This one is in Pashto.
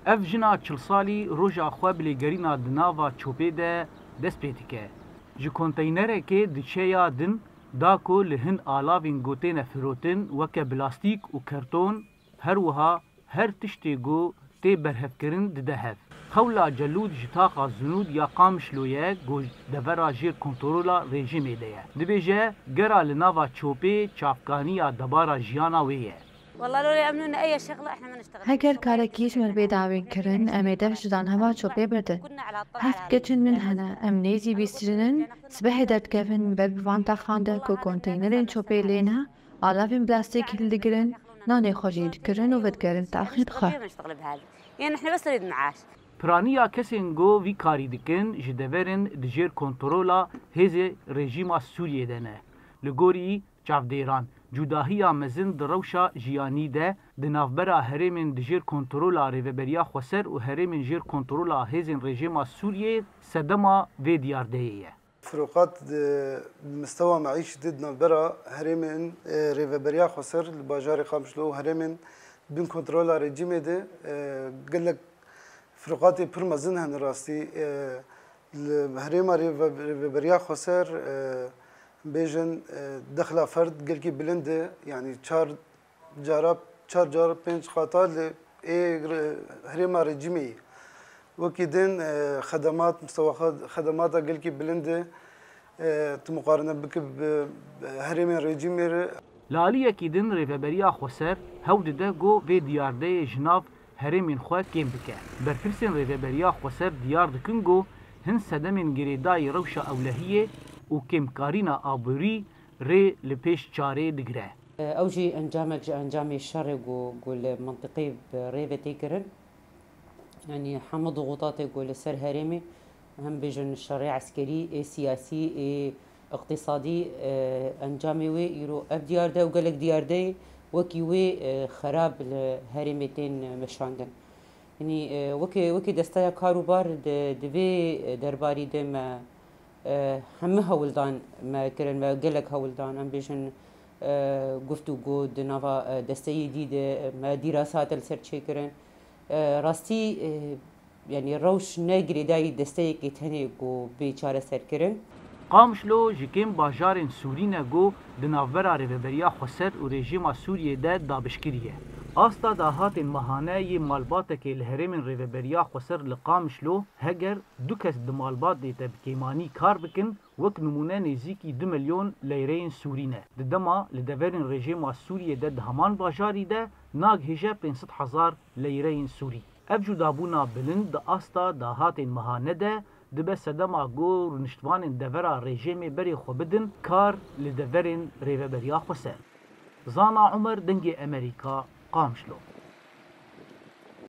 اف جنا 40 سالی روژا خو بلیگرینا دناوا چوپی ده دست پیتکه ji konteynerekê diçeya din da ku li hin alavên gotê nefirotin weke plastik û kerton her wiha her tiştê got tê berhevkirin dide hev. Xewla celûd ji taxa Zunûd ya Qamişloyê got devera jêr kontrola rejimê de ye. Dibêje gera li nava çopê çavkaniya debara jiyana wê ye. هەگەر کارێکیش مەربێ داوینکردن ئەمێ دەشدان هەوا چۆپێ بردن هەفت گەچن من هەنە ئەم نێزی بیسترنن سبەهێ دەردکەفن بەر بڤانتا خاندە کۆ کۆنتەینەرên چۆپێ لێنە ئاڵاڤên پلاستیک هەلدەگرن نانê xwe jî dikirin û vedgerin taxîr xwe. Piraniya kesên got vî karî dikin ji deverên di jêr kontrola hêzê rejîma Sûriyê de ne. Li gorî çavdêran cudahiya mezin di rewşa jiyanî de di navbera herêmên di jêr kontrola Rêveberiya Xweser û herêmên jêr kontrola hêzên rejîma Sûriyê sedema vê diyardeyê ye. فروقات مستوى معيشة ددنا برا هرمن ريفبريا خسر الباجار قامشلو هرمن بين كنترول رجيمه ده قال لك فروقات برمزن هن راستي هرم ريفبريا خسر بيجن دخل فرد قال كي بلند يعني چار جارب بنج خاطر هرم رجيمه وكيدن خدمات مستوى خدمات قال كي بلند مقارنه بك بهرم الرجيم لالیه کیدن ریوبریا خوسر هود ده گو و دیارده جناب هرمین خو کیم بکه برپرسین ریوبریا خوسر دیار دکن گو هن سدمین گریدای روشا اولهیه و کیم کارینا آبوری ری لپیش چاره دگره اوجي انجام الشر قول منطقي بريفة تيكرن يعني حمد ضغوطات يقول السر هرمي هم بيجن الشرعي عسكري سياسي اقتصادي انجامي وي يرو اف ديار ده وقالك ديار ده وكي وي خراب الهرمتين مشاندن يعني وكي دستايا كاروبار دوي درباري ده ما هم هولدان ما كرن ما قالك هولدان هم بيجن گفتگو دنوا دستي جديد ما دراسات السر كرن راستی یعنی روش نگری دای دسته کی تنه گو بیچاره سرکرن قامشلو جکیم باجارن سورینه گو دناوبرا ریوبریا خوسر و رژیما سوریه ده دابشکریه آستا داهات مهانه ی مالبات که لهرمن ریوبریا خوسر لقامشلو هگر دو کس د مالبات دیته بکیمانی کار بکن وک نمونه نزیکی 2 میلیون لیرین سورینه د دما لدورن رژیما سوریه ده همان باجاری ده ناگ هجه 500,000 لیرین سوری اف جدابونا بلند د آستا داهات مهانه ده دبه سدما گو رنشتوان دورا رژیم بری خو بدن کار لدورن ریوبریا خوسر زانا عمر دنگ امریکا قامشلو